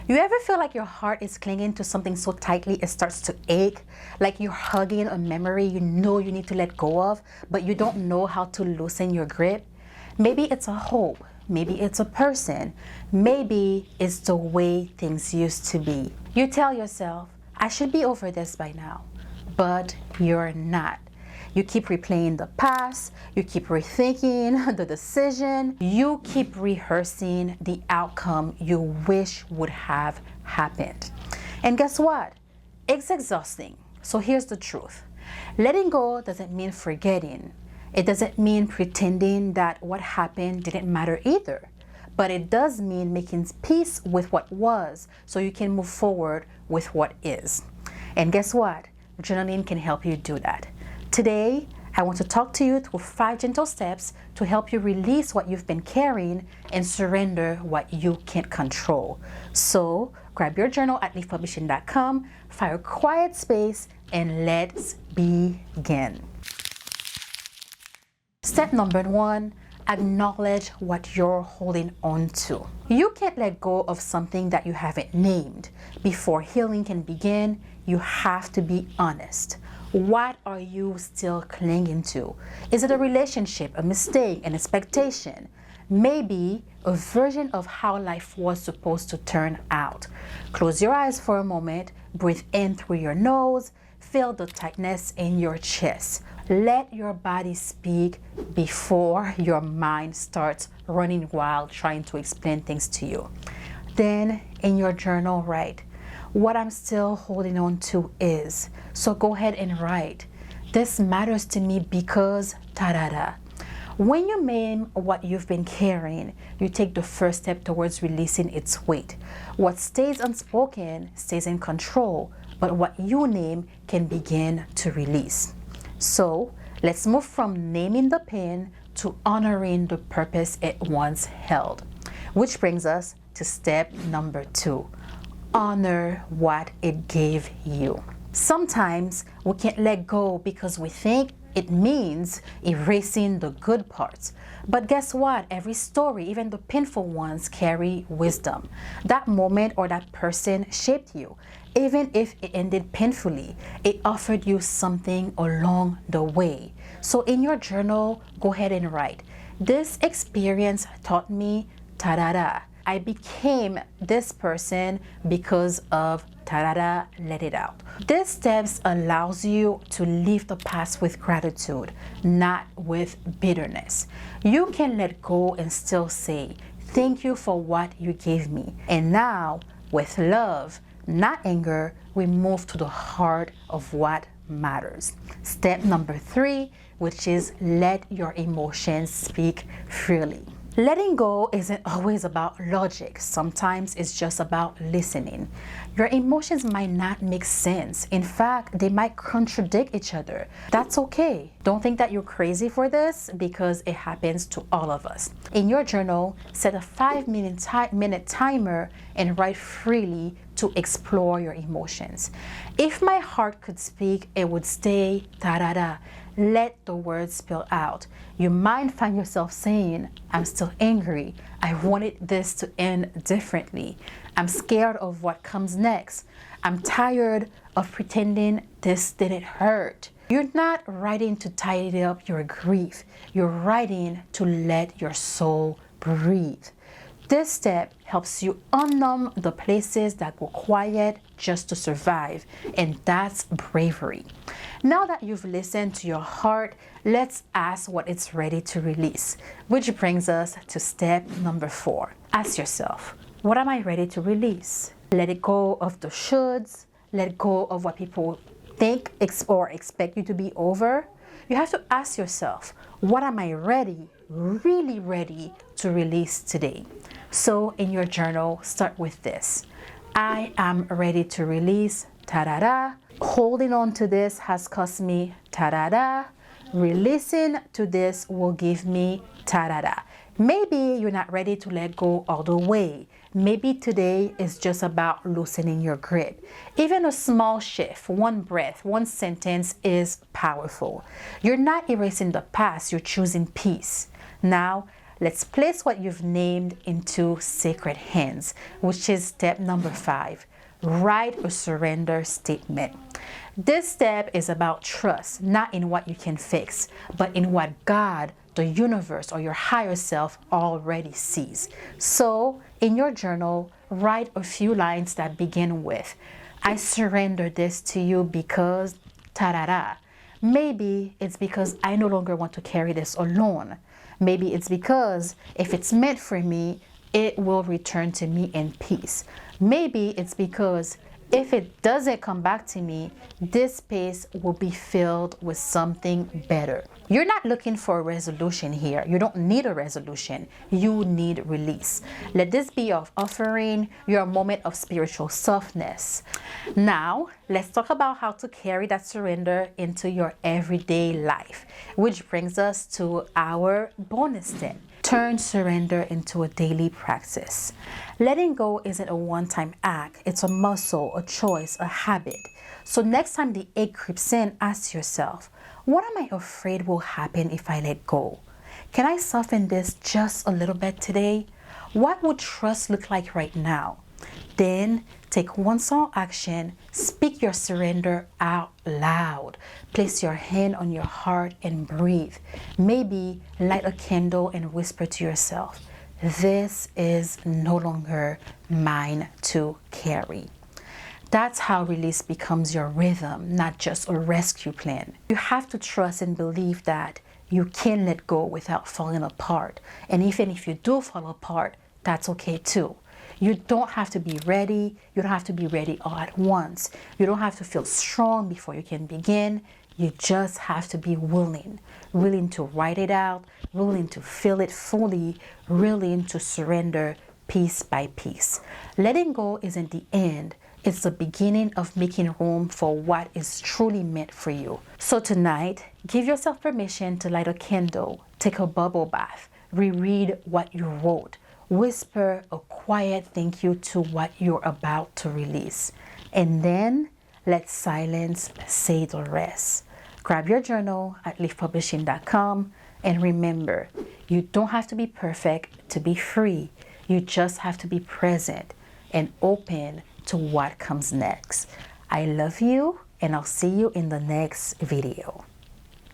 You ever feel like your heart is clinging to something so tightly it starts to ache? Like you're hugging a memory you know you need to let go of, but you don't know how to loosen your grip? Maybe it's a hope. Maybe it's a person. Maybe it's the way things used to be. You tell yourself, I should be over this by now, but you're not. You keep replaying the past, you keep rethinking the decision, you keep rehearsing the outcome you wish would have happened. And guess what? It's exhausting. So here's the truth. Letting go doesn't mean forgetting. It doesn't mean pretending that what happened didn't matter either. But it does mean making peace with what was so you can move forward with what is. And guess what? Journaling can help you do that. Today, I want to talk to you through 5 gentle steps to help you release what you've been carrying and surrender what you can't control. So, grab your journal at leefpublishing.com, find a quiet space, and let's begin. Step number 1, acknowledge what you're holding on to. You can't let go of something that you haven't named. Before healing can begin, you have to be honest. What are you still clinging to? Is it a relationship, a mistake, an expectation? Maybe a version of how life was supposed to turn out. Close your eyes for a moment, breathe in through your nose, feel the tightness in your chest. Let your body speak before your mind starts running wild trying to explain things to you. Then in your journal, write, what I'm still holding on to is. So go ahead and write, this matters to me because ta-da-da. When you name what you've been carrying, you take the first step towards releasing its weight. What stays unspoken stays in control, but what you name can begin to release. So let's move from naming the pain to honoring the purpose it once held. Which brings us to step number 2. Honor what it gave you. Sometimes we can't let go because we think it means erasing the good parts. But guess what? Every story, even the painful ones, carry wisdom. That moment or that person shaped you. Even if it ended painfully, it offered you something along the way. So in your journal, go ahead and write, this experience taught me ta-da-da. I became this person because of ta-da-da, let it out. This steps allows you to leave the past with gratitude, not with bitterness. You can let go and still say, thank you for what you gave me. And now, with love, not anger, we move to the heart of what matters. Step number 3, which is let your emotions speak freely. Letting go isn't always about logic. Sometimes it's just about listening. Your emotions might not make sense. In fact, they might contradict each other. That's okay. Don't think that you're crazy for this because it happens to all of us. In your journal, set a 5-minute timer and write freely to explore your emotions. If my heart could speak, it would say da-da-da. Let the words spill out. You might find yourself saying, I'm still angry. I wanted this to end differently. I'm scared of what comes next. I'm tired of pretending this didn't hurt. You're not writing to tidy up your grief. You're writing to let your soul breathe. This step helps you unnumb the places that go quiet just to survive, and that's bravery. Now that you've listened to your heart, let's ask what it's ready to release, which brings us to step number 4. Ask yourself, what am I ready to release? Let it go of the shoulds, let go of what people think or expect you to be over. You have to ask yourself, what am I ready, really ready to release today? So in your journal, start with this. I am ready to release, ta-da-da. Holding on to this has cost me, ta-da-da. Releasing to this will give me, ta-da-da. Maybe you're not ready to let go all the way. Maybe today is just about loosening your grip. Even a small shift, one breath, one sentence is powerful. You're not erasing the past, you're choosing peace. Now, let's place what you've named into sacred hands, which is step number 5. Write a surrender statement. This step is about trust, not in what you can fix, but in what God, the universe, or your higher self already sees. So, in your journal, write a few lines that begin with, I surrender this to you because ta-da-da. Maybe it's because I no longer want to carry this alone. Maybe it's because if it's meant for me, it will return to me in peace. Maybe it's because if it doesn't come back to me, this space will be filled with something better. You're not looking for a resolution here. You don't need a resolution. You need release. Let this be your offering, your moment of spiritual softness. Now, let's talk about how to carry that surrender into your everyday life, which brings us to our bonus step. Turn surrender into a daily practice. Letting go isn't a one-time act. It's a muscle, a choice, a habit. So next time the ache creeps in, ask yourself, what am I afraid will happen if I let go? Can I soften this just a little bit today? What would trust look like right now? Then take one small action, speak your surrender out loud. Place your hand on your heart and breathe. Maybe light a candle and whisper to yourself, this is no longer mine to carry. That's how release becomes your rhythm, not just a rescue plan. You have to trust and believe that you can let go without falling apart. And even if you do fall apart, that's okay too. You don't have to be ready. You don't have to be ready all at once. You don't have to feel strong before you can begin. You just have to be willing to write it out, willing to feel it fully, willing to surrender piece by piece. Letting go isn't the end. It's the beginning of making room for what is truly meant for you. So tonight, give yourself permission to light a candle, take a bubble bath, reread what you wrote, whisper a quiet thank you to what you're about to release. And then let silence say the rest. Grab your journal at leafpublishing.com and remember, you don't have to be perfect to be free. You just have to be present and open to what comes next. I love you and I'll see you in the next video.